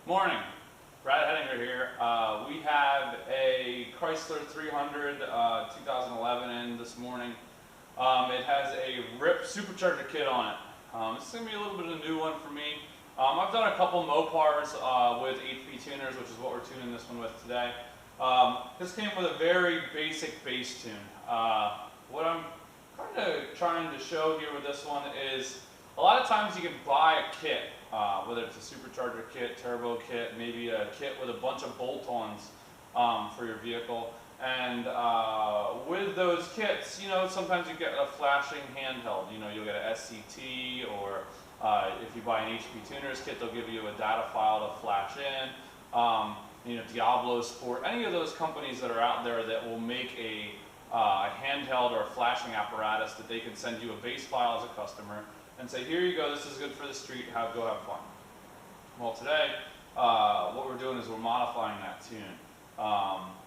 Morning, Brad Hettinger here. We have a Chrysler 300 2011 in this morning. It has a Ripp Supercharger kit on it. This is going to be a little bit of a new one for me. I've done a couple Mopars with HP tuners, which is what we're tuning this one with today. This came with a very basic bass tune. What I'm kind of trying to show here with this one is a lot of times you can buy a kit, whether it's a supercharger kit, turbo kit, maybe a kit with a bunch of bolt-ons for your vehicle. And with those kits, you know, sometimes you get a flashing handheld. You know, you'll get a SCT, or if you buy an HP Tuners kit, they'll give you a data file to flash in. You know, Diablo Sport, any of those companies that are out there that will make a handheld or a flashing apparatus that they can send you a base file as a customer and say, here you go, this is good for the street, go have fun. Well, today, what we're doing is we're modifying that tune.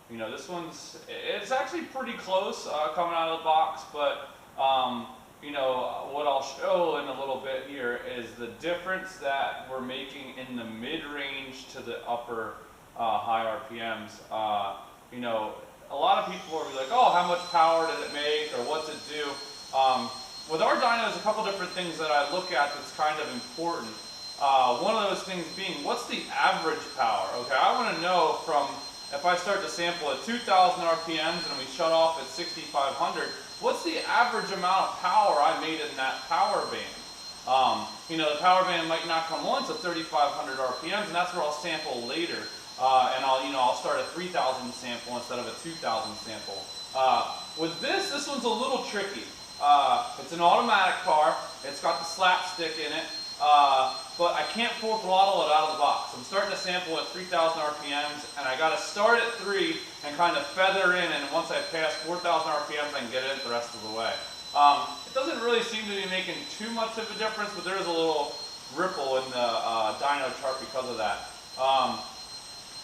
You know, this it's actually pretty close coming out of the box, but you know, what I'll show in a little bit here is the difference that we're making in the mid-range to the upper high RPMs. You know, a lot of people will be like, oh, how much power did it make, or what's it do? With our dyno, there's a couple different things that I look at that's kind of important. One of those things being, what's the average power? Okay, I want to know from, if I start to sample at 2,000 RPMs and we shut off at 6,500, what's the average amount of power I made in that power band? You know, the power band might not come on to 3,500 RPMs, and that's where I'll sample later. And I'll start a 3,000 sample instead of a 2,000 sample. With this one's a little tricky. It's an automatic car. It's got the slapstick in it, but I can't full throttle it out of the box. I'm starting to sample at 3,000 RPMs, and I got to start at 3 and kind of feather in, and once I pass 4,000 RPMs, I can get it the rest of the way. It doesn't really seem to be making too much of a difference, but there is a little ripple in the dyno chart because of that.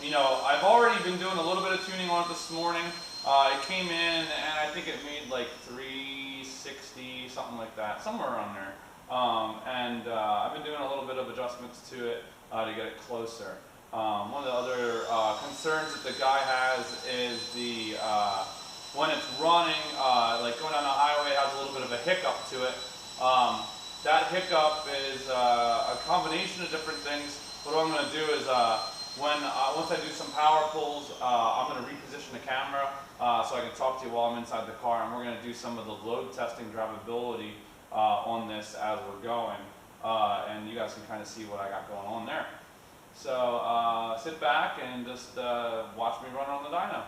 You know, I've already been doing a little bit of tuning on it this morning. It came in, and I think it made like 360, something like that, somewhere around there. I've been doing a little bit of adjustments to it to get it closer. One of the other concerns that the guy has is when it's running, like going down the highway, it has a little bit of a hiccup to it. That hiccup is a combination of different things. What I'm going to do is once I do some power pulls, I'm going to reposition the camera so I can talk to you while I'm inside the car, and we're going to do some of the load testing drivability on this as we're going, and you guys can kind of see what I got going on there. So sit back and just watch me run on the dyno.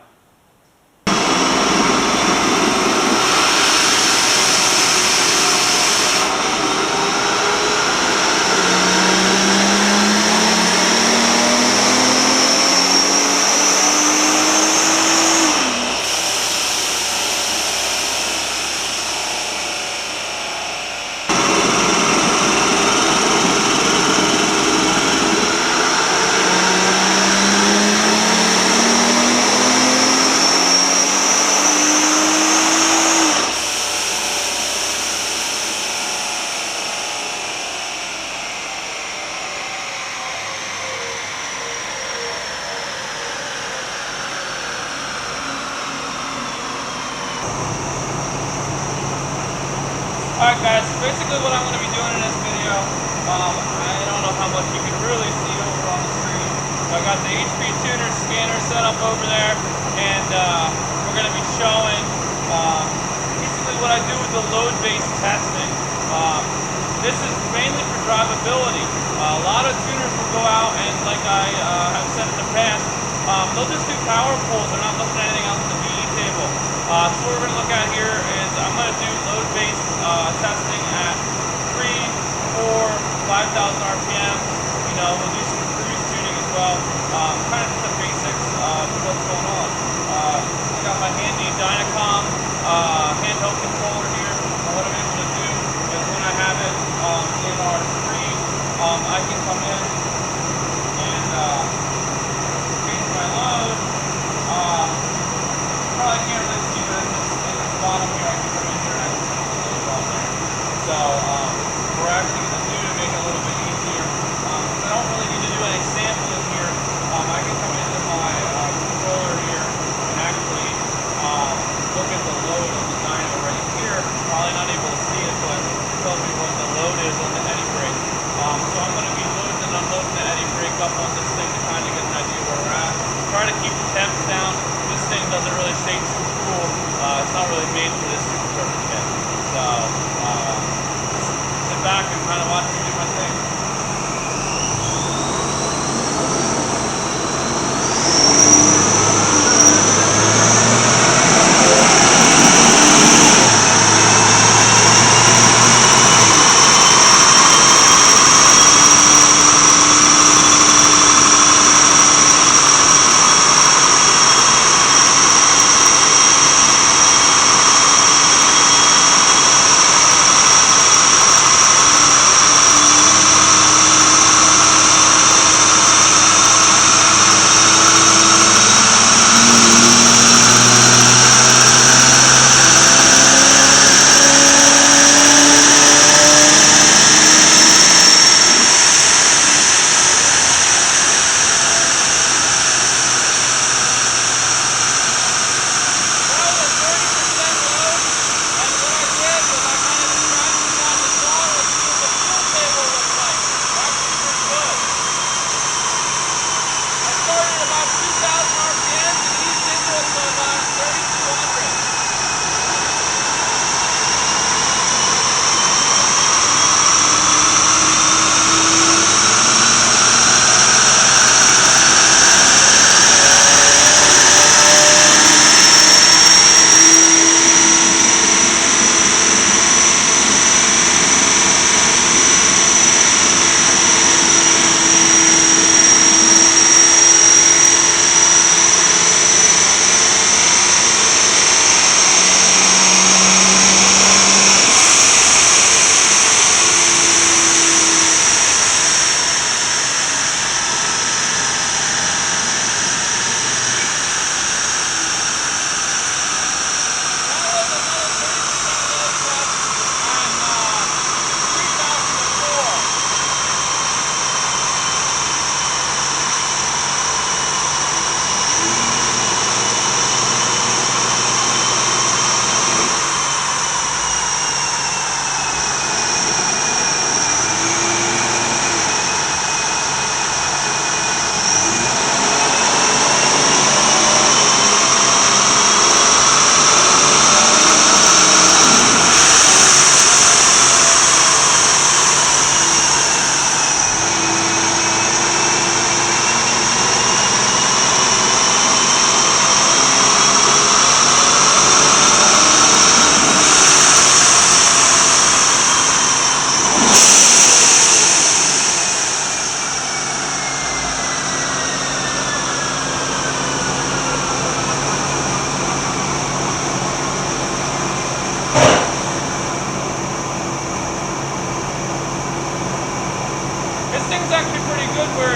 Alright guys, so basically what I'm going to be doing in this video, I don't know how much you can really see over on the screen. So I got the HP Tuner scanner set up over there, and we're going to be showing basically what I do with the load-based testing. This is mainly for drivability. A lot of tuners will go out and, like I have said in the past, they'll just do power pulls. They're not looking at anything else in the VE table. So what we're going to look at here is I'm going to do load-based testing at 3, 4, 5,000 RPMs. You know, we'll do some cruise tuning as well. Kind of just the basics of what's going on. I got my handy Dynocom handheld controller here. What I'm able to do is when I have it in our screen, I can come in and change my load. Probably can't really see this.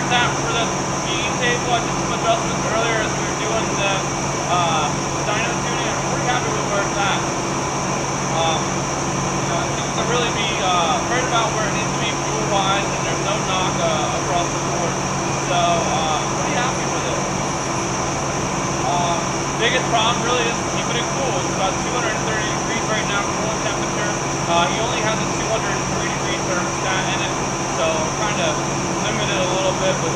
thermostat for the heating table. I did some adjustments earlier as we were doing the dyno tuning. I'm pretty happy with where it's at. It seems to really be right about where it needs to be fuel-wise, and there's no knock across the board. So pretty happy with it. Biggest problem really is keeping it cool. It's about 230 degrees right now, cooling temperature. He only has a 203 degree thermostat in it, so kind of limited a little bit with